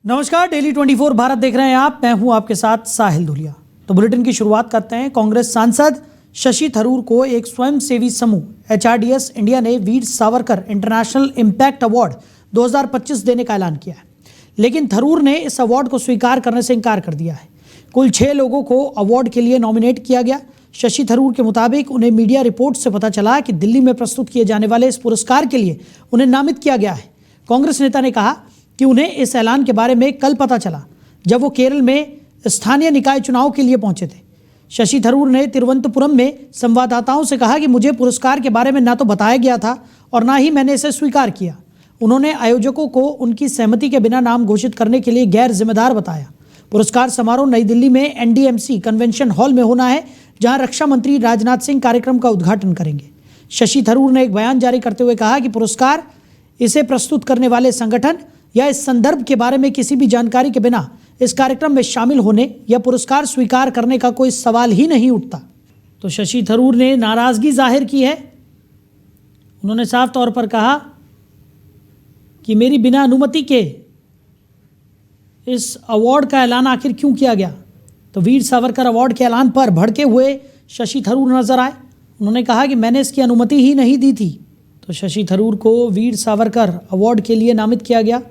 नमस्कार, डेली 24 भारत देख रहे हैं आप। मैं हूं आपके साथ साहिल धुलिया। तो बुलेटिन की शुरुआत करते हैं। कांग्रेस सांसद शशि थरूर को एक स्वयंसेवी समूह HRDS इंडिया ने Veer Savarkar international impact award 2025 देने का ऐलान किया है, लेकिन थरूर ने इस अवार्ड को स्वीकार करने से इनकार कर दिया है। कुल 6 लोगों को अवार्ड के लिए नॉमिनेट किया गया। शशि थरूर के मुताबिक उन्हें मीडिया रिपोर्ट से पता चला कि दिल्ली में प्रस्तुत किए जाने वाले इस पुरस्कार के लिए उन्हें नामित किया गया है। कांग्रेस नेता ने कहा कि उन्हें इस ऐलान के बारे में कल पता चला जब वो केरल में स्थानीय निकाय चुनाव के लिए पहुंचे थे। शशि थरूर ने तिरुवनंतपुरम में संवाददाताओं से कहा कि मुझे पुरस्कार के बारे में ना तो बताया गया था और ना ही मैंने इसे स्वीकार किया। उन्होंने आयोजकों को उनकी सहमति के बिना नाम घोषित करने के लिए गैर जिम्मेदार बताया। पुरस्कार समारोह नई दिल्ली में NDMC कन्वेंशन हॉल में होना है, जहां रक्षा मंत्री राजनाथ सिंह कार्यक्रम का उद्घाटन करेंगे। शशि थरूर ने एक बयान जारी करते हुए कहा कि पुरस्कार इसे प्रस्तुत करने वाले संगठन या इस संदर्भ के बारे में किसी भी जानकारी के बिना इस कार्यक्रम में शामिल होने या पुरस्कार स्वीकार करने का कोई सवाल ही नहीं उठता। तो शशि थरूर ने नाराजगी जाहिर की है। उन्होंने साफ तौर पर कहा कि मेरी बिना अनुमति के इस अवार्ड का ऐलान आखिर क्यों किया गया। तो वीर सावरकर अवार्ड के ऐलान पर भड़के हुए शशि थरूर नजर आए। उन्होंने कहा कि मैंने इसकी अनुमति ही नहीं दी थी। तो शशि थरूर को वीर सावरकर अवार्ड के लिए नामित किया गया,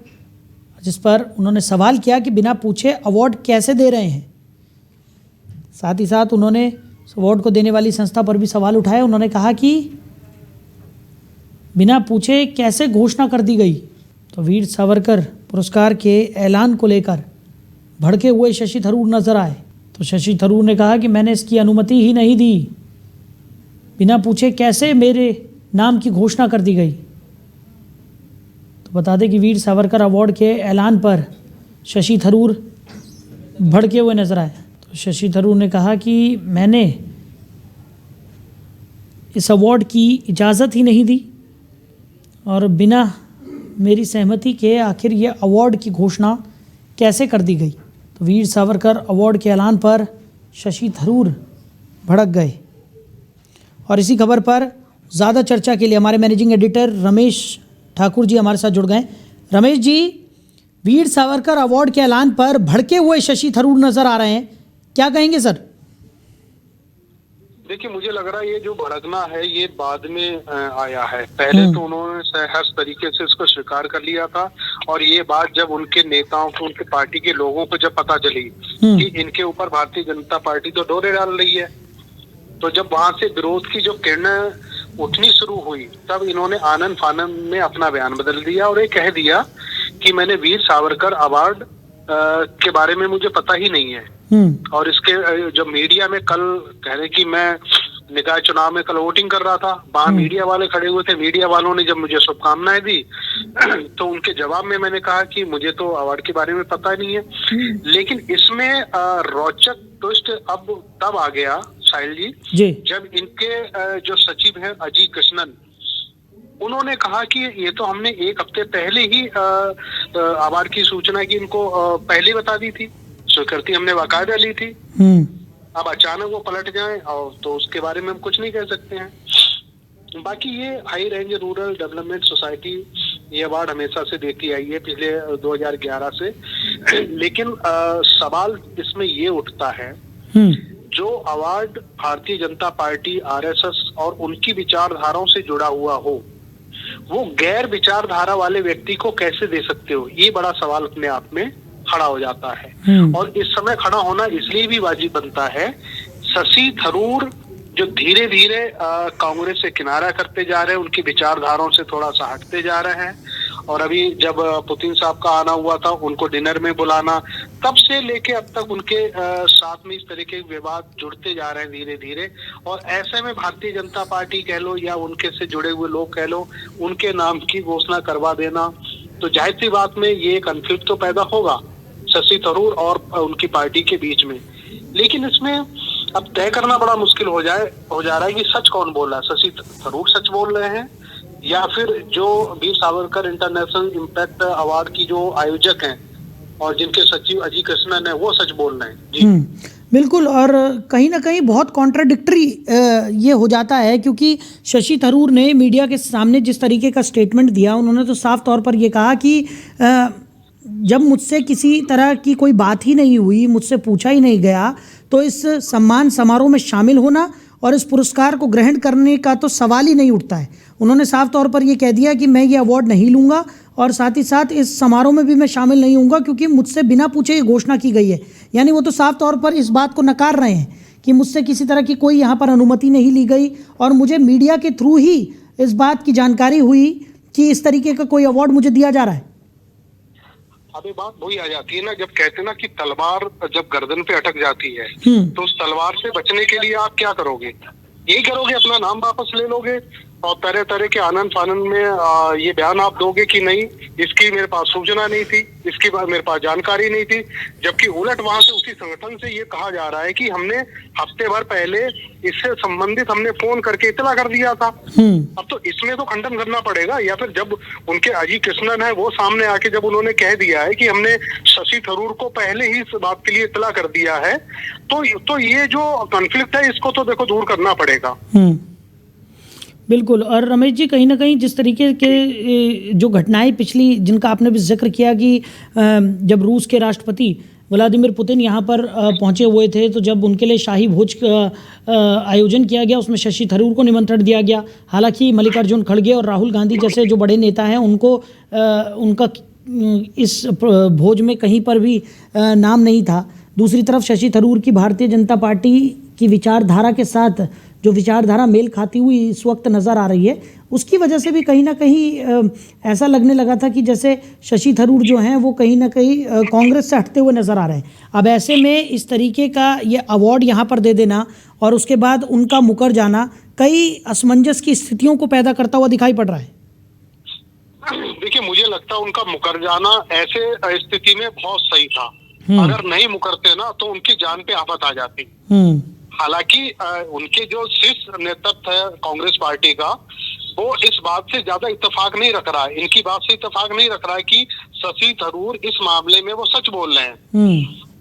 जिस पर उन्होंने सवाल किया कि बिना पूछे अवार्ड कैसे दे रहे हैं। साथ ही साथ उन्होंने इस अवार्ड को देने वाली संस्था पर भी सवाल उठाए। उन्होंने कहा कि बिना पूछे कैसे घोषणा कर दी गई। तो वीर सावरकर पुरस्कार के ऐलान को लेकर भड़के हुए शशि थरूर नजर आए। तो शशि थरूर ने कहा कि मैंने इसकी अनुमति ही नहीं दी, बिना पूछे कैसे मेरे नाम की घोषणा कर दी गई। तो बता दें कि वीर सावरकर अवार्ड के ऐलान पर शशि थरूर भड़के हुए नजर आए। तो शशि थरूर ने कहा कि मैंने इस अवार्ड की इजाज़त ही नहीं दी और बिना मेरी सहमति के आखिर ये अवार्ड की घोषणा कैसे कर दी गई। तो वीर सावरकर अवार्ड के ऐलान पर शशि थरूर भड़क गए। और इसी खबर पर ज़्यादा चर्चा के लिए हमारे मैनेजिंग एडिटर रमेश ठाकुर जी हमारे साथ जुड़ गए। रमेश जी, वीर सावरकर अवार्ड के ऐलान पर भड़के हुए शशि थरूर नजर आ रहे हैं, क्या कहेंगे सर? देखिए, मुझे लग रहा है ये जो भड़कना है ये बाद में आया है। पहले तो उन्होंने हर तरीके से इसको स्वीकार कर लिया था और ये बात जब उनके नेताओं को, उनके पार्टी के लोगों को जब पता चली कि इनके ऊपर भारतीय जनता पार्टी तो डोरे डाल रही है, तो जब वहां से विरोध की जो किरणें उठनी शुरू हुई तब इन्होंने आनन फानन में अपना बयान बदल दिया और ये कह दिया कि मैंने वीर सावरकर अवार्ड के बारे में मुझे पता ही नहीं है। और इसके जब मीडिया में कल कह रहे कि मैं निकाय चुनाव में कल वोटिंग कर रहा था, वहां मीडिया वाले खड़े हुए थे। मीडिया वालों ने जब मुझे शुभकामनाएं दी तो उनके जवाब में मैंने कहा कि मुझे तो अवार्ड के बारे में पता नहीं है। लेकिन इसमें रोचक ट्विस्ट अब तब आ गया साहिल जी, जब इनके जो सचिव हैं अजय कृष्णन, उन्होंने कहा कि ये तो हमने 1 हफ्ते पहले ही अवार्ड की सूचना की इनको पहले बता दी थी, स्वीकृति हमने बाकायदा ली थी। अब अचानक वो पलट जाए और तो उसके बारे में हम कुछ नहीं कह सकते हैं। बाकी ये high range rural development society ये अवार्ड हमेशा से देती आई है, पिछले 2011 से। लेकिन सवाल इसमें ये उठता है, जो award Bharatiya Janata party, RSS और उनकी विचारधाराओं से जुड़ा हुआ हो, वो गैर विचारधारा वाले व्यक्ति को कैसे दे सकते हो? ये बड़ा सवाल अपने आप में खड़ा हो जाता है। और इस समय खड़ा होना इसलिए भी वाजिब बनता है, शशि थरूर जो धीरे धीरे कांग्रेस से किनारा करते जा रहे हैं, उनकी विचारधाराओं से थोड़ा सा हटते जा रहे हैं। और अभी जब पुतिन साहब का आना हुआ था, उनको डिनर में बुलाना, तब से लेके अब तक उनके साथ में इस तरह के विवाद जुड़ते जा रहे हैं धीरे धीरे। और ऐसे में भारतीय जनता पार्टी कह लो या उनके से जुड़े हुए लोग कह लो, उनके नाम की घोषणा करवा देना, तो जाहिर सी बात में ये कॉन्फ्लिक्ट तो पैदा होगा शशि थरूर और उनकी पार्टी के बीच में। लेकिन इसमें अब तय करना बड़ा मुश्किल हो जा रहा है कि सच कौन बोल रहा है। शशि थरूर सच बोल रहे हैं या फिर जो Veer Savarkar international impact award की जो आयोजक हैं और जिनके सचिव अजय कृष्णन है वो सच बोल रहे हैं। जी बिल्कुल। और कहीं ना कहीं बहुत कॉन्ट्राडिक्टरी ये हो जाता है, क्योंकि शशि थरूर ने मीडिया के सामने जिस तरीके का स्टेटमेंट दिया, उन्होंने तो साफ तौर पर ये कहा कि जब मुझसे किसी तरह की कोई बात ही नहीं हुई, मुझसे पूछा ही नहीं गया, तो इस सम्मान समारोह में शामिल होना और इस पुरस्कार को ग्रहण करने का तो सवाल ही नहीं उठता है। उन्होंने साफ तौर पर ये कह दिया कि मैं ये अवार्ड नहीं लूँगा और साथ ही साथ इस समारोह में भी मैं शामिल नहीं होऊंगा क्योंकि मुझसे बिना पूछे ये घोषणा की गई है। यानी वो तो साफ तौर पर इस बात को नकार रहे हैं कि मुझसे किसी तरह की कोई यहाँ पर अनुमति नहीं ली गई और मुझे मीडिया के थ्रू ही इस बात की जानकारी हुई कि इस तरीके का कोई अवार्ड मुझे दिया जा रहा है। अभी बात वही आ जाती है ना, जब कहते हैं ना कि तलवार जब गर्दन पे अटक जाती है तो उस तलवार से बचने के लिए आप क्या करोगे? यही करोगे, अपना नाम वापस ले लोगे और तरह तरह के आनंद फानंद में ये बयान आप दोगे कि नहीं, इसकी मेरे पास सूचना नहीं थी, इसकी मेरे पास जानकारी नहीं थी। जबकि उलट वहां से उसी संगठन से ये कहा जा रहा है कि हमने हफ्ते भर पहले इससे संबंधित हमने फोन करके इतला कर दिया था। अब तो इसमें तो खंडन करना पड़ेगा, या फिर जब उनके अजीत कृष्णन है वो सामने आके जब उन्होंने कह दिया है कि हमने शशि थरूर को पहले ही इस बात के लिए इतला कर दिया है, तो ये जो कॉन्फ्लिक्ट है इसको तो देखो दूर करना पड़ेगा। बिल्कुल। और रमेश जी, कहीं ना कहीं जिस तरीके के जो घटनाएं पिछली जिनका आपने भी जिक्र किया कि जब रूस के राष्ट्रपति व्लादिमीर पुतिन यहाँ पर पहुँचे हुए थे, तो जब उनके लिए शाही भोज का आयोजन किया गया उसमें शशि थरूर को निमंत्रण दिया गया। हालांकि मल्लिकार्जुन खड़गे और राहुल गांधी जैसे जो बड़े नेता हैं उनको उनका इस भोज में कहीं पर भी नाम नहीं था। दूसरी तरफ शशि थरूर की भारतीय जनता पार्टी की विचारधारा के साथ जो विचारधारा मेल खाती हुई इस वक्त नज़र आ रही है, उसकी वजह से भी कहीं ना कहीं ऐसा लगने लगा था कि जैसे शशि थरूर जो हैं वो कहीं ना कहीं कांग्रेस से हटते हुए नज़र आ रहे हैं। अब ऐसे में इस तरीके का ये अवार्ड यहाँ पर दे देना और उसके बाद उनका मुकर जाना कई असमंजस की स्थितियों को पैदा करता हुआ दिखाई पड़ रहा है। देखिए, मुझे लगता है उनका मुकर जाना ऐसे स्थिति में बहुत सही था। अगर नहीं मुकरते ना तो उनकी जान पे आफत आ जाती। हालांकि उनके जो शीर्ष नेतृत्व है कांग्रेस पार्टी का, वो इस बात से ज्यादा इत्तेफाक नहीं रख रहा है, इनकी बात से इत्तेफाक नहीं रख रहा है कि शशि थरूर इस मामले में वो सच बोल रहे हैं।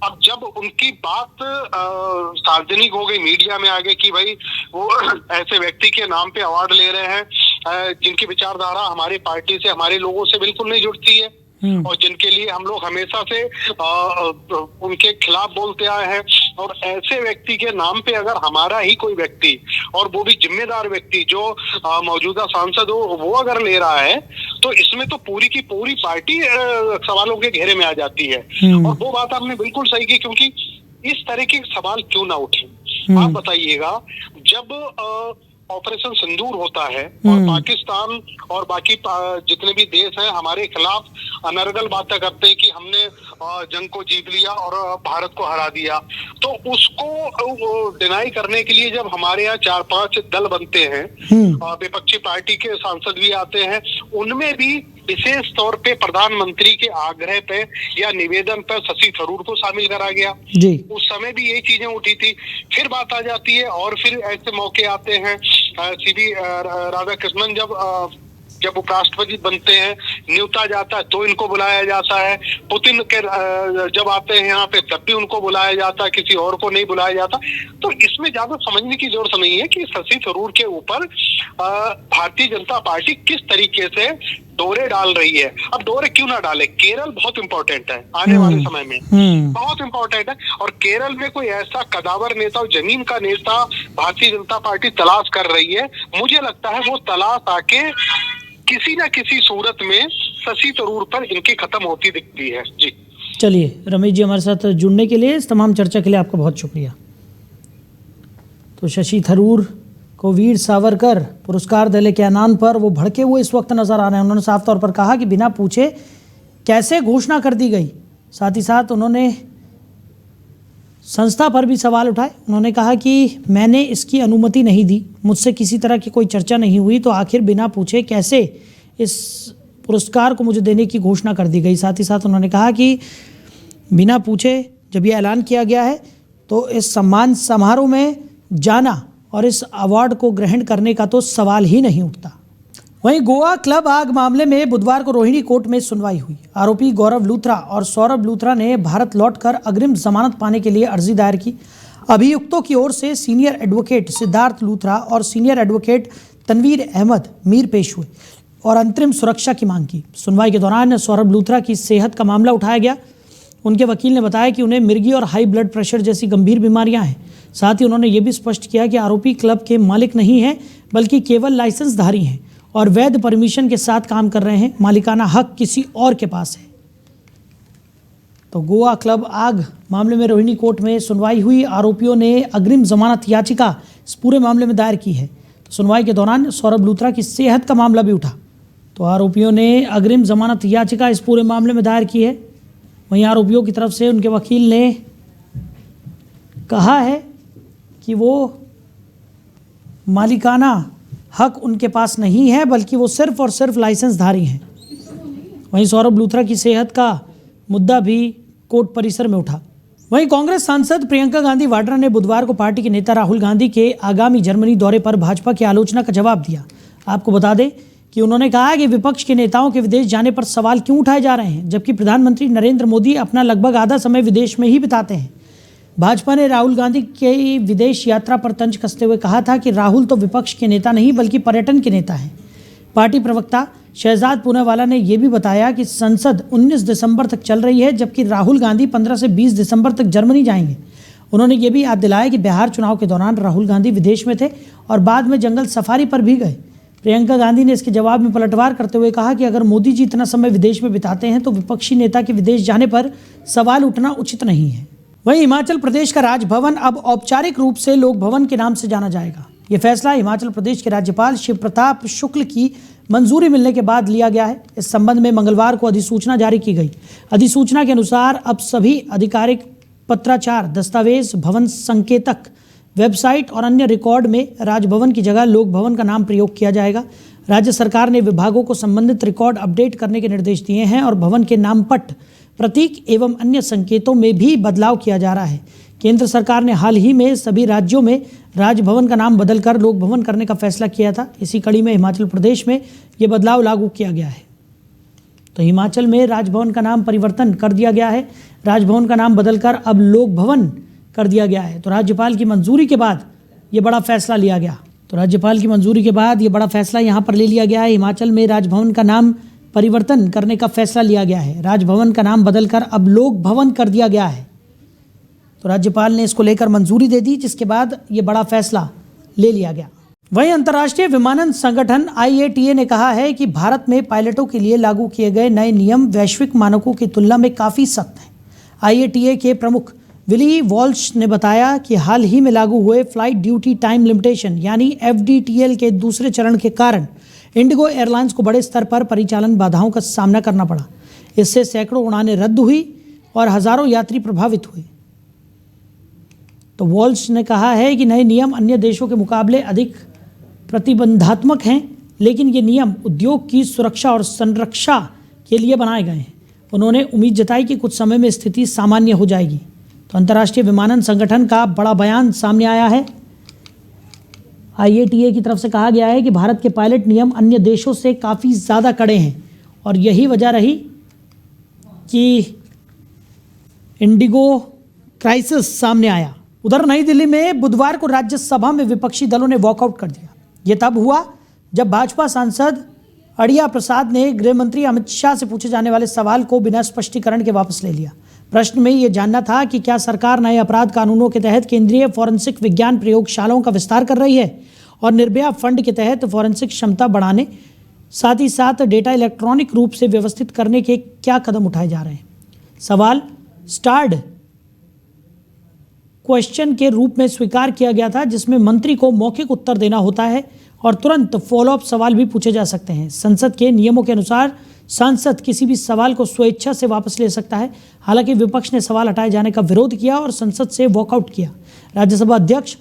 अब जब उनकी बात सार्वजनिक हो गई, मीडिया में आ गई कि भाई वो ऐसे व्यक्ति के नाम पे अवार्ड ले रहे हैं जिनकी विचारधारा हमारी पार्टी से, हमारे लोगों से बिल्कुल नहीं जुड़ती है और जिनके लिए हम लोग हमेशा से उनके खिलाफ बोलते आए हैं, और ऐसे व्यक्ति के नाम पे अगर हमारा ही कोई व्यक्ति, और वो भी जिम्मेदार व्यक्ति जो मौजूदा सांसद हो, वो अगर ले रहा है, तो इसमें तो पूरी की पूरी पार्टी सवालों के घेरे में आ जाती है। और वो बात आपने बिल्कुल सही की, क्योंकि इस तरह के सवाल क्यों ना उठे। आप बताइएगा, जब ऑपरेशन सिंदूर होता है और पाकिस्तान और बाकी जितने भी देश हैं हमारे खिलाफ अनर्गल बातें करते हैं कि हमने जंग को जीत लिया और भारत को हरा दिया, तो उसको डिनाई करने के लिए जब हमारे यहाँ 4-5 दल बनते हैं, विपक्षी पार्टी के सांसद भी आते हैं, उनमें भी विशेष तौर पे प्रधानमंत्री के आग्रह पे या निवेदन पर शशि थरूर को शामिल करा गया जी। उस समय भी यही चीजें उठी थी। फिर बात आ जाती है और फिर ऐसे मौके आते हैं, सीवी राधाकृष्णन जब उपराष्ट्रपति बनते हैं, न्योता जाता है तो इनको बुलाया जाता है। पुतिन के जब आते हैं यहाँ पे तब भी उनको बुलाया जाता है, किसी और को नहीं बुलाया जाता। तो इसमें ज्यादा समझने की जरूरत नहीं है कि शशि थरूर के ऊपर भारतीय जनता पार्टी किस तरीके से डोरे डाल रही है। अब डोरे क्यों ना डाले, केरल बहुत इंपॉर्टेंट है आने वाले समय में, बहुत इंपॉर्टेंट है। और केरल में कोई ऐसा कदावर नेता, जमीन का नेता भारतीय जनता पार्टी तलाश कर रही है। मुझे लगता है वो तलाश आके किसी न किसी सूरत में शशि थरूर पर इनकी खत्म होती दिखती है जी। चलिए रमेश जी, हमारे साथ जुड़ने के लिए, इस तमाम चर्चा के लिए आपका बहुत शुक्रिया। तो शशि थरूर को वीर सावरकर पुरस्कार दिले के ऐलान पर वो भड़के हुए इस वक्त नजर आ रहे हैं। उन्होंने साफ तौर पर कहा कि बिना पूछे कैसे घोषणा कर दी गई। साथ ही साथ उन्होंने संस्था पर भी सवाल उठाए। उन्होंने कहा कि मैंने इसकी अनुमति नहीं दी, मुझसे किसी तरह की कोई चर्चा नहीं हुई, तो आखिर बिना पूछे कैसे इस पुरस्कार को मुझे देने की घोषणा कर दी गई। साथ ही साथ उन्होंने कहा कि बिना पूछे जब यह ऐलान किया गया है तो इस सम्मान समारोह में जाना और इस अवार्ड को ग्रहण करने का तो सवाल ही नहीं उठता। वहीं गोवा क्लब आग मामले में बुधवार को रोहिणी कोर्ट में सुनवाई हुई। आरोपी गौरव लूथरा और सौरभ लूथरा ने भारत लौटकर अग्रिम जमानत पाने के लिए अर्जी दायर की। अभियुक्तों की ओर से सीनियर एडवोकेट सिद्धार्थ लूथरा और सीनियर एडवोकेट तनवीर अहमद मीर पेश हुए। और अंतरिम सुरक्षा की मांग की। सुनवाई के दौरान सौरभ लूथरा की सेहत का मामला उठाया गया। उनके वकील ने बताया कि उन्हें मिर्गी और हाई ब्लड प्रेशर जैसी गंभीर बीमारियां हैं। साथ ही उन्होंने ये भी स्पष्ट किया कि आरोपी क्लब के मालिक नहीं हैं, बल्कि केवल लाइसेंसधारी हैं और वैध परमिशन के साथ काम कर रहे हैं। मालिकाना हक किसी और के पास है। तो गोवा क्लब आग मामले में रोहिणी कोर्ट में सुनवाई हुई। आरोपियों ने अग्रिम जमानत याचिका इस पूरे मामले में दायर की है। तो सुनवाई के दौरान सौरभ लूथरा की सेहत का मामला भी उठा। तो आरोपियों ने अग्रिम जमानत याचिका इस पूरे मामले में दायर की है। वहीं आरोपियों की तरफ से उनके वकील ने कहा है कि वो मालिकाना हक उनके पास नहीं है, बल्कि वो सिर्फ और सिर्फ लाइसेंसधारी हैं। वहीं सौरभ लूथरा की सेहत का मुद्दा भी कोर्ट परिसर में उठा। वहीं कांग्रेस सांसद प्रियंका गांधी वाड्रा ने बुधवार को पार्टी के नेता राहुल गांधी के आगामी जर्मनी दौरे पर भाजपा की आलोचना का जवाब दिया। आपको बता दें कि उन्होंने कहा कि विपक्ष के नेताओं के विदेश जाने पर सवाल क्यों उठाए जा रहे हैं, जबकि प्रधानमंत्री नरेंद्र मोदी अपना लगभग आधा समय विदेश में ही बिताते हैं। भाजपा ने राहुल गांधी की विदेश यात्रा पर तंज कसते हुए कहा था कि राहुल तो विपक्ष के नेता नहीं बल्कि पर्यटन के नेता हैं। पार्टी प्रवक्ता शहजाद पूनावाला ने यह भी बताया कि संसद 19 दिसंबर तक चल रही है, जबकि राहुल गांधी 15 से 20 दिसंबर तक जर्मनी जाएंगे। उन्होंने ये भी याद दिलाया कि बिहार चुनाव के दौरान राहुल गांधी विदेश में थे और बाद में जंगल सफारी पर भी गए। प्रियंका गांधी ने इसके जवाब में पलटवार करते हुए कहा कि अगर मोदी जी इतना समय विदेश में बिताते हैं तो विपक्षी नेता के विदेश जाने पर सवाल उठना उचित नहीं है। वहीं हिमाचल प्रदेश का राजभवन अब औपचारिक रूप से लोक भवन के नाम से जाना जाएगा। ये फैसला हिमाचल प्रदेश के राज्यपाल शिव प्रताप शुक्ल की मंजूरी मिलने के बाद लिया गया है। इस संबंध में मंगलवार को अधिसूचना जारी की गई। अधिसूचना के अनुसार अब सभी आधिकारिक पत्राचार, दस्तावेज, भवन संकेतक, वेबसाइट और अन्य रिकॉर्ड में राजभवन की जगह लोक भवन का नाम प्रयोग किया जाएगा। राज्य सरकार ने विभागों को संबंधित रिकॉर्ड अपडेट करने के निर्देश दिए हैं और भवन के नामपट, प्रतीक एवं अन्य संकेतों में भी बदलाव किया जा रहा है। केंद्र सरकार ने हाल ही में सभी राज्यों में राजभवन का नाम बदलकर लोक भवन करने का फैसला किया था। इसी कड़ी में हिमाचल प्रदेश में ये बदलाव लागू किया गया है। तो हिमाचल में राजभवन का नाम परिवर्तन कर दिया गया है। राजभवन का नाम बदलकर अब लोक भवन कर दिया गया है। तो राज्यपाल की मंजूरी के बाद ये बड़ा फैसला लिया गया। तो राज्यपाल की मंजूरी के बाद ये बड़ा फैसला यहाँ पर ले लिया गया है। हिमाचल में राजभवन का नाम परिवर्तन करने का फैसला लिया गया है। राजभवन का नाम बदलकर अब लोक भवन कर दिया गया है। तो राज्यपाल ने इसको लेकर मंजूरी दे दी, जिसके बाद ये बड़ा फैसला ले लिया गया। वहीं अंतर्राष्ट्रीय विमानन संगठन IATA ने कहा है कि भारत में पायलटों के लिए लागू किए गए नए नियम वैश्विक मानकों की तुलना में काफ़ी सख्त हैं। IATA के प्रमुख विली वॉल्श ने बताया कि हाल ही में लागू हुए फ्लाइट ड्यूटी टाइम लिमिटेशन यानी FDTL के दूसरे चरण के कारण इंडिगो एयरलाइंस को बड़े स्तर पर परिचालन बाधाओं का सामना करना पड़ा। इससे सैकड़ों उड़ानें रद्द हुई और हज़ारों यात्री प्रभावित हुए। तो वॉल्श ने कहा है कि नए नियम अन्य देशों के मुकाबले अधिक प्रतिबंधात्मक हैं, लेकिन ये नियम उद्योग की सुरक्षा और संरक्षा के लिए बनाए गए हैं। उन्होंने उम्मीद जताई कि कुछ समय में स्थिति सामान्य हो जाएगी। तो अंतर्राष्ट्रीय विमानन संगठन का बड़ा बयान सामने आया है। IATA की तरफ से कहा गया है कि भारत के पायलट नियम अन्य देशों से काफ़ी ज़्यादा कड़े हैं और यही वजह रही कि इंडिगो क्राइसिस सामने आया। उधर नई दिल्ली में बुधवार को राज्यसभा में विपक्षी दलों ने वॉकआउट कर दिया। ये तब हुआ जब भाजपा सांसद अड़िया प्रसाद ने गृह मंत्री अमित शाह से पूछे जाने वाले सवाल को बिना स्पष्टीकरण के वापस ले लिया। प्रश्न में ये जानना था कि क्या सरकार नए अपराध कानूनों के तहत केंद्रीय फॉरेंसिक विज्ञान प्रयोगशालाओं का विस्तार कर रही है और निर्भया फंड के तहत फॉरेंसिक क्षमता बढ़ाने, साथ ही साथ डेटा इलेक्ट्रॉनिक रूप से व्यवस्थित करने के क्या कदम उठाए जा रहे हैं। सवाल स्टार्ड क्वेश्चन के रूप में स्वीकार किया गया था, जिसमें मंत्री को मौखिक उत्तर देना होता है और तुरंत फॉलोअप सवाल भी पूछे जा सकते हैं। संसद के नियमों के अनुसार सांसद किसी भी सवाल को स्वेच्छा से वापस ले सकता है। हालांकि विपक्ष ने सवाल हटाए जाने का विरोध किया और संसद से वॉकआउट किया। राज्यसभा अध्यक्ष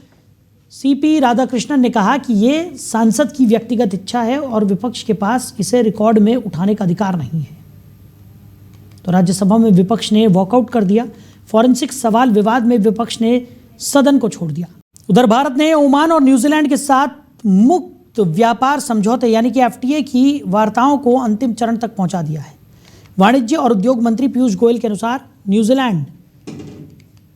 CP राधाकृष्णन ने कहा कि ये सांसद की व्यक्तिगत इच्छा है और विपक्ष के पास इसे रिकॉर्ड में उठाने का अधिकार नहीं है। तो राज्यसभा में विपक्ष ने वॉकआउट कर दिया। फॉरेंसिक सवाल विवाद में विपक्ष ने सदन को छोड़ दिया। उधर भारत ने ओमान और न्यूजीलैंड के साथ मुक्त व्यापार समझौते यानी कि FTA की वार्ताओं को अंतिम चरण तक पहुंचा दिया है। वाणिज्य और उद्योग मंत्री पीयूष गोयल के अनुसार न्यूजीलैंड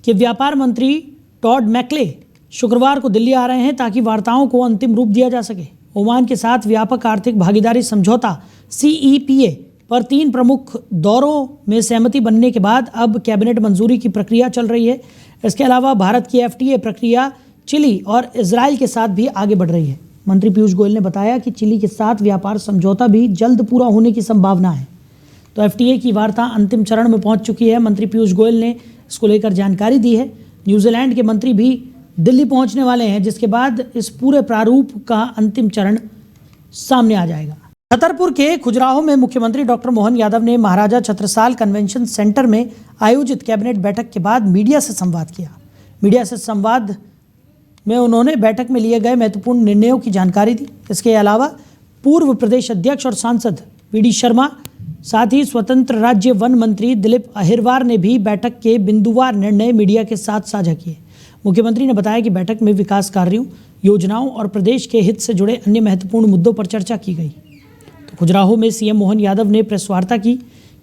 के व्यापार मंत्री टॉड मैकले शुक्रवार को दिल्ली आ रहे हैं ताकि वार्ताओं को अंतिम रूप दिया जा सके। ओमान के साथ व्यापक आर्थिक भागीदारी समझौता CEPA पर 3 प्रमुख दौरों में सहमति बनने के बाद अब कैबिनेट मंजूरी की प्रक्रिया चल रही है। इसके अलावा भारत की FTA प्रक्रिया चिली और इजराइल के साथ भी आगे बढ़ रही है। मंत्री पीयूष गोयल ने बताया कि चिली के साथ व्यापार समझौता भी जल्द पूरा होने की संभावना है। तो FTA की वार्ता अंतिम चरण में पहुंच चुकी है। मंत्री पीयूष गोयल ने इसको लेकर जानकारी दी है। न्यूजीलैंड के मंत्री भी दिल्ली पहुंचने वाले हैं, जिसके बाद इस पूरे प्रारूप का अंतिम चरण सामने आ जाएगा। छतरपुर के खजुराहो में मुख्यमंत्री डॉक्टर मोहन यादव ने महाराजा छत्रसाल कन्वेंशन सेंटर में आयोजित कैबिनेट बैठक के बाद मीडिया से संवाद किया। मीडिया से संवाद में उन्होंने बैठक में लिए गए महत्वपूर्ण निर्णयों की जानकारी दी। इसके अलावा पूर्व प्रदेश अध्यक्ष और सांसद VD शर्मा, साथ ही स्वतंत्र राज्य वन मंत्री दिलीप अहिरवार ने भी बैठक के बिंदुवार निर्णय मीडिया के साथ साझा किए। मुख्यमंत्री ने बताया कि बैठक में विकास कार्यों, योजनाओं और प्रदेश के हित से जुड़े अन्य महत्वपूर्ण मुद्दों पर चर्चा की गई। तो खजुराहो में CM मोहन यादव ने प्रेस वार्ता की।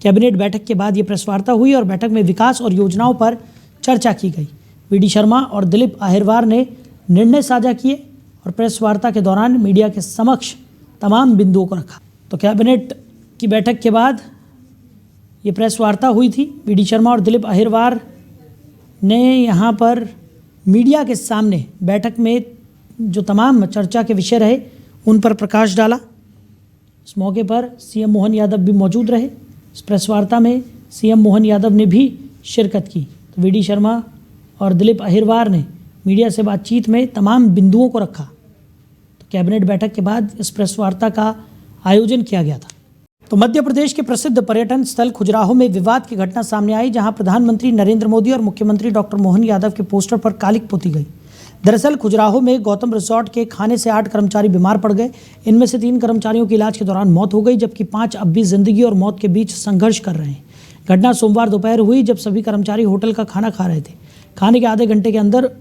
कैबिनेट बैठक के बाद ये प्रेस वार्ता हुई और बैठक में विकास और योजनाओं पर चर्चा की गई। VD शर्मा और दिलीप अहिरवार ने निर्णय साझा किए और प्रेस वार्ता के दौरान मीडिया के समक्ष तमाम बिंदुओं को रखा। तो कैबिनेट की बैठक के बाद ये प्रेस वार्ता हुई थी। VD शर्मा और दिलीप अहिरवार ने यहाँ पर मीडिया के सामने बैठक में जो तमाम चर्चा के विषय रहे उन पर प्रकाश डाला। इस मौके पर CM मोहन यादव भी मौजूद रहे। इस प्रेस वार्ता में CM मोहन यादव ने भी शिरकत की। तो VD शर्मा और दिलीप अहिरवार ने मीडिया से बातचीत में तमाम बिंदुओं को रखा। तो कैबिनेट बैठक के बाद इस प्रेस वार्ता का आयोजन किया गया था। तो मध्य प्रदेश के प्रसिद्ध पर्यटन स्थल खजुराहो में विवाद की घटना सामने आई, जहां प्रधानमंत्री नरेंद्र मोदी और मुख्यमंत्री डॉक्टर मोहन यादव के पोस्टर पर कालिक पोती गई। दरअसल खजुराहो में गौतम रिसोर्ट के खाने से 8 कर्मचारी बीमार पड़ गए। इनमें से 3 कर्मचारियों की इलाज के दौरान मौत हो गई, जबकि 5 अब भी जिंदगी और मौत के बीच संघर्ष कर रहे हैं। घटना सोमवार दोपहर हुई, जब सभी कर्मचारी होटल का खाना खा रहे थे। खाने के आधे घंटे के अंदर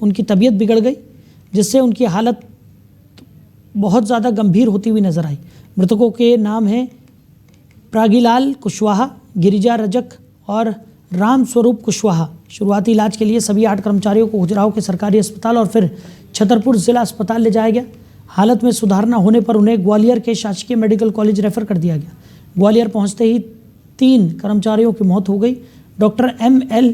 उनकी तबीयत बिगड़ गई, जिससे उनकी हालत बहुत ज़्यादा गंभीर होती हुई नजर आई। मृतकों के नाम हैं प्रागीलाल कुशवाहा, गिरिजा रजक और राम स्वरूप कुशवाहा। शुरुआती इलाज के लिए सभी 8 कर्मचारियों को खजुराहो के सरकारी अस्पताल और फिर छतरपुर जिला अस्पताल ले जाया गया। हालत में सुधार न होने पर उन्हें ग्वालियर के शासकीय मेडिकल कॉलेज रेफर कर दिया गया। ग्वालियर पहुंचते ही 3 कर्मचारियों की मौत हो गई। डॉक्टर ML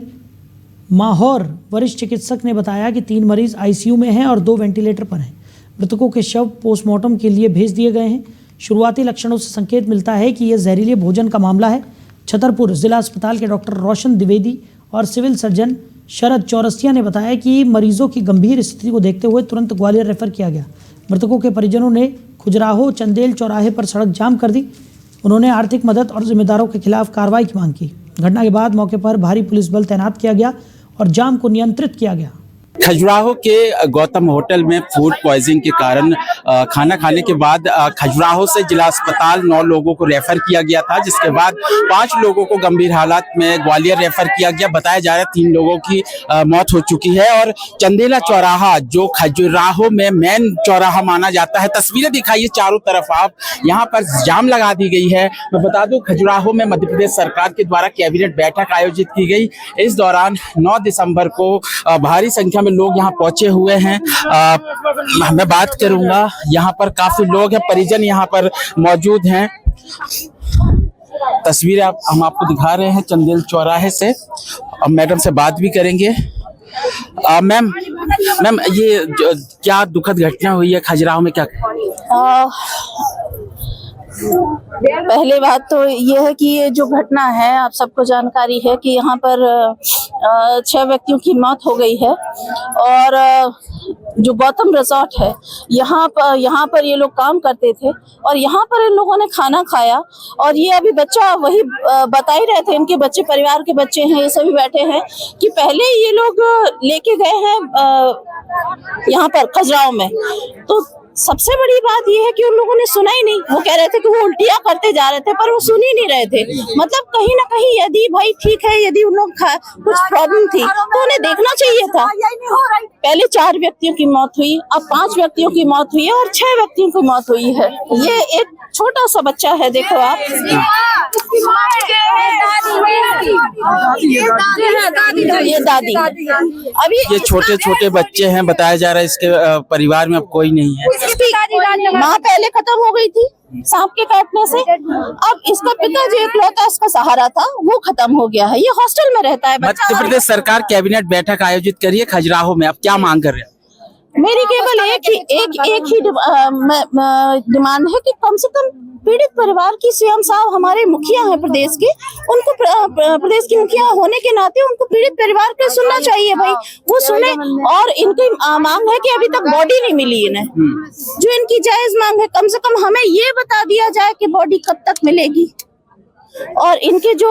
माहौर वरिष्ठ चिकित्सक ने बताया कि 3 मरीज ICU में हैं और 2 वेंटिलेटर पर हैं। मृतकों के शव पोस्टमार्टम के लिए भेज दिए गए हैं। शुरुआती लक्षणों से संकेत मिलता है कि यह जहरीले भोजन का मामला है। छतरपुर जिला अस्पताल के डॉक्टर रोशन द्विवेदी और सिविल सर्जन शरद चौरसिया ने बताया कि मरीजों की गंभीर स्थिति को देखते हुए तुरंत ग्वालियर रेफर किया गया। मृतकों के परिजनों ने खजुराहो चंदेल चौराहे पर सड़क जाम कर दी। उन्होंने आर्थिक मदद और जिम्मेदारों के खिलाफ कार्रवाई की मांग की। घटना के बाद मौके पर भारी पुलिस बल तैनात किया गया और जाम को नियंत्रित किया गया। खजुराहो के गौतम होटल में फूड पॉइजनिंग के कारण खाना खाने के बाद खजुराहो से जिला अस्पताल 9 लोगों को रेफर किया गया था, जिसके बाद 5 लोगों को गंभीर हालत में ग्वालियर रेफर किया गया। बताया जा रहा है 3 लोगों की मौत हो चुकी है। और चंदेला चौराहा जो खजुराहो में मेन चौराहा माना जाता है, तस्वीरें दिखाइए चारों तरफ आप, यहाँ पर जाम लगा दी गई है। मैं बता दूं खजुराहो में मध्य प्रदेश सरकार के द्वारा कैबिनेट बैठक आयोजित की गई। इस दौरान 9 दिसंबर को भारी संख्या में लोग यहाँ पहुंचे हुए हैं। मैं बात करूंगा, यहाँ पर काफी लोग हैं, परिजन यहाँ पर मौजूद हैं। तस्वीरें हम आपको दिखा रहे हैं चंदेल चौराहे से। अब मैडम से बात भी करेंगे। मैम ये क्या दुखद घटना हुई है खजुराहो में, क्या? पहले बात तो ये है कि ये जो घटना है, आप सबको जानकारी है कि यहाँ पर 6 व्यक्तियों की मौत हो गई है। और जो गौतम रिसोर्ट है, यहाँ पर ये लोग काम करते थे और यहाँ पर इन लोगों ने खाना खाया। और ये अभी बच्चा वही बता ही रहे थे, इनके बच्चे, परिवार के बच्चे हैं, ये सभी बैठे हैं कि पहले ये लोग लेके गए हैं यहाँ पर खजुराहो में। तो सबसे बड़ी बात यह है कि उन लोगों ने सुना ही नहीं। वो कह रहे थे कि वो उल्टियां करते जा रहे थे, पर वो सुन ही नहीं रहे थे। मतलब कहीं ना कहीं यदि भाई ठीक है, यदि उन लोग कुछ प्रॉब्लम थी तो उन्हें देखना चाहिए था। पहले 4 व्यक्तियों की मौत हुई, अब 5 व्यक्तियों की मौत हुई है और 6 व्यक्तियों की मौत हुई है। ये एक छोटा सा बच्चा है, देखो आप। ये दादी। अभी ये छोटे छोटे बच्चे हैं, बताया जा रहा है इसके परिवार में अब कोई नहीं है। इसकी माँ पहले खत्म हो गई थी सांप के काटने से, अब इसका पिता जो इकलौता इसका सहारा था वो खत्म हो गया है। ये हॉस्टल में रहता है बच्चा। मध्य प्रदेश सरकार कैबिनेट बैठक आयोजित करी है खजुराहो में, अब क्या मांग कर रहे हैं? मेरी केवल एक ही डिमांड है कि कम से कम पीड़ित परिवार की सीएम साहब हमारे मुखिया हैं प्रदेश के, उनको प्रदेश की मुखिया होने के नाते उनको पीड़ित परिवार को सुनना चाहिए भाई, वो सुने। और इनकी मांग है कि अभी तक बॉडी नहीं मिली इन्हें, जो इनकी जायज मांग है, कम से कम हमें ये बता दिया जाए कि बॉडी कब तक मिलेगी। और इनके जो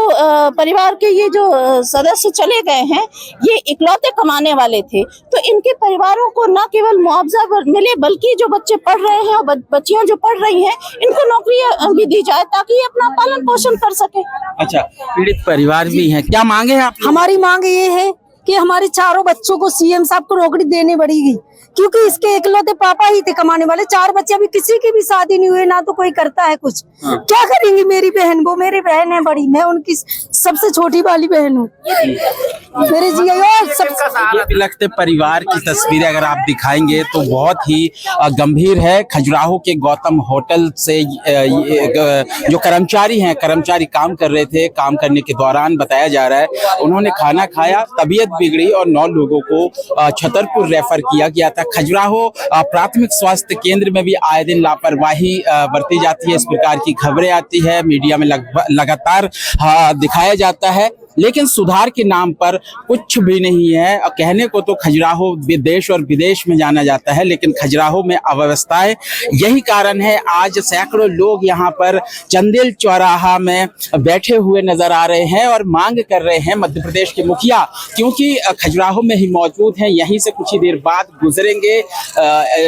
परिवार के ये जो सदस्य चले गए हैं, ये इकलौते कमाने वाले थे, तो इनके परिवारों को न केवल मुआवजा मिले बल्कि जो बच्चे पढ़ रहे हैं और बच्चियां जो पढ़ रही हैं इनको नौकरी भी दी जाए ताकि ये अपना पालन पोषण कर सके। अच्छा, पीड़ित परिवार भी हैं, क्या मांगे हैं आप? हमारी मांग ये है कि हमारे चारों बच्चों को सीएम साहब को नौकरी देनी पड़ेगी, क्योंकि इसके इकलौते पापा ही थे कमाने वाले। 4 बच्चे, अभी किसी की भी शादी नहीं हुई, ना तो कोई करता है कुछ। क्या करेंगी मेरी बहन? वो मेरी बहन है बड़ी, मैं उनकी सबसे छोटी वाली बहन हूँ। मेरे जी ये बिलखते परिवार की तस्वीरें अगर आप दिखाएंगे तो बहुत ही गंभीर है। खजुराहो के गौतम होटल से जो कर्मचारी काम कर रहे थे, काम करने के दौरान बताया जा रहा है उन्होंने खाना खाया, तबीयत बिगड़ी और 9 लोगों को छतरपुर रेफर किया गया था। खजुराहो प्राथमिक स्वास्थ्य केंद्र में भी आए दिन लापरवाही बरती जाती है, इस प्रकार की खबरें आती है, मीडिया में लगातार दिखाया जाता है, लेकिन सुधार के नाम पर कुछ भी नहीं है। कहने को तो खजुराहो देश और विदेश में जाना जाता है, लेकिन खजुराहो में अव्यवस्थाएं, यही कारण है आज सैकड़ों लोग यहाँ पर चंदेल चौराहा में बैठे हुए नजर आ रहे हैं और मांग कर रहे हैं मध्य प्रदेश के मुखिया, क्योंकि खजुराहो में ही मौजूद हैं, यहीं से कुछ ही देर बाद गुजरेंगे।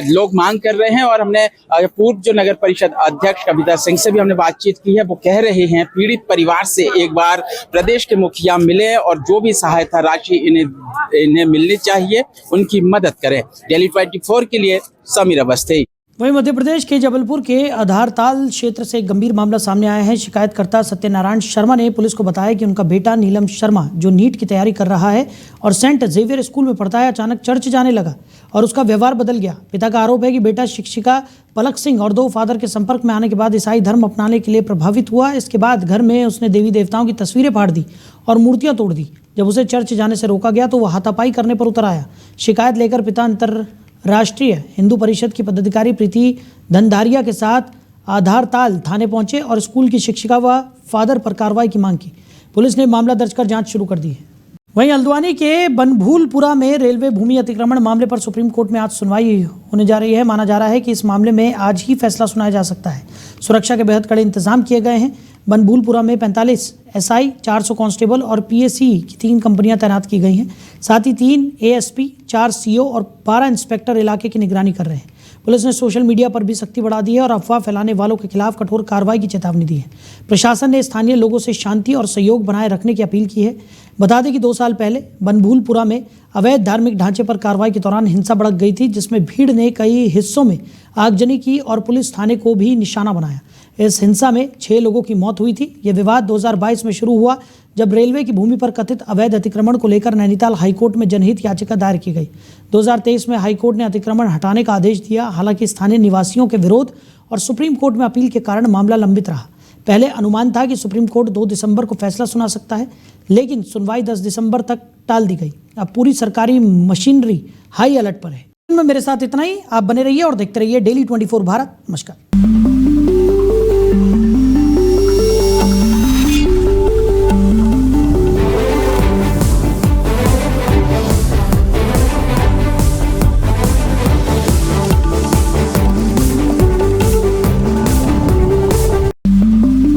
लोग मांग कर रहे हैं और हमने पूर्व जो नगर परिषद अध्यक्ष कविता सिंह से भी हमने बातचीत की है, वो कह रहे हैं पीड़ित परिवार से एक बार प्रदेश के मुखिया मिले और जो भी सहायता राशि इन्हें मिलनी चाहिए उनकी मदद करें। डेली 24 के लिए समीर अवस्थी। वहीं मध्य प्रदेश के जबलपुर के आधारताल क्षेत्र से एक गंभीर मामला सामने आया है। शिकायतकर्ता सत्यनारायण शर्मा ने पुलिस को बताया कि उनका बेटा नीलम शर्मा, जो नीट की तैयारी कर रहा है और सेंट जेवियर स्कूल में पढ़ता है, अचानक चर्च जाने लगा और उसका व्यवहार बदल गया। पिता का आरोप है कि बेटा शिक्षिका पलक सिंह और 2 फादर के संपर्क में आने के बाद ईसाई धर्म अपनाने के लिए प्रभावित हुआ। इसके बाद घर में उसने देवी देवताओं की तस्वीरें फाड़ दी और मूर्तियां तोड़ दी। जब उसे चर्च जाने से रोका गया तो वह हाथापाई करने पर उतर आया। शिकायत लेकर पिता अंतर्राष्ट्रीय हिंदू परिषद की पदाधिकारी प्रीति धनधारिया के साथ आधारताल थाने पहुंचे और स्कूल की शिक्षिका व फादर पर कार्रवाई की मांग की। पुलिस ने मामला दर्ज कर जांच शुरू कर दी है। वहीं हल्द्वानी के बनभूलपुरा में रेलवे भूमि अतिक्रमण मामले पर सुप्रीम कोर्ट में आज सुनवाई होने जा रही है। माना जा रहा है कि इस मामले में आज ही फैसला सुनाया जा सकता है। सुरक्षा के बेहद कड़े इंतजाम किए गए हैं। बनभूलपुरा में 45 एसआई, 400 कांस्टेबल और पीएसी की 3 कंपनियां तैनात की गई हैं। साथ ही 3 एएसपी, 4 सीओ और 12 इंस्पेक्टर इलाके की निगरानी कर रहे हैं। पुलिस ने सोशल मीडिया पर भी सख्ती बढ़ा दी है और अफवाह फैलाने वालों के खिलाफ कठोर कार्रवाई की चेतावनी दी है। प्रशासन ने स्थानीय लोगों से शांति और सहयोग बनाए रखने की अपील की है। बता दें कि 2 साल पहले बनभूलपुरा में अवैध धार्मिक ढांचे पर कार्रवाई के दौरान हिंसा भड़क गई थी, जिसमें भीड़ ने कई हिस्सों में आगजनी की और पुलिस थाने को भी निशाना बनाया। इस हिंसा में 6 लोगों की मौत हुई थी। यह विवाद 2022 में शुरू हुआ, जब रेलवे की भूमि पर कथित अवैध अतिक्रमण को लेकर नैनीताल हाईकोर्ट में जनहित याचिका दायर की गई। 2023 में हाईकोर्ट ने अतिक्रमण हटाने का आदेश दिया। हालांकि स्थानीय निवासियों के विरोध और सुप्रीम कोर्ट में अपील के कारण मामला लंबित रहा। पहले अनुमान था कि सुप्रीम कोर्ट 2 दिसंबर को फैसला सुना सकता है, लेकिन सुनवाई 10 दिसंबर तक टाल दी गई। अब पूरी सरकारी मशीनरी हाई अलर्ट पर है। मेरे साथ इतना ही। आप बने रहिए और देखते रहिए डेली 24 भारत। नमस्कार।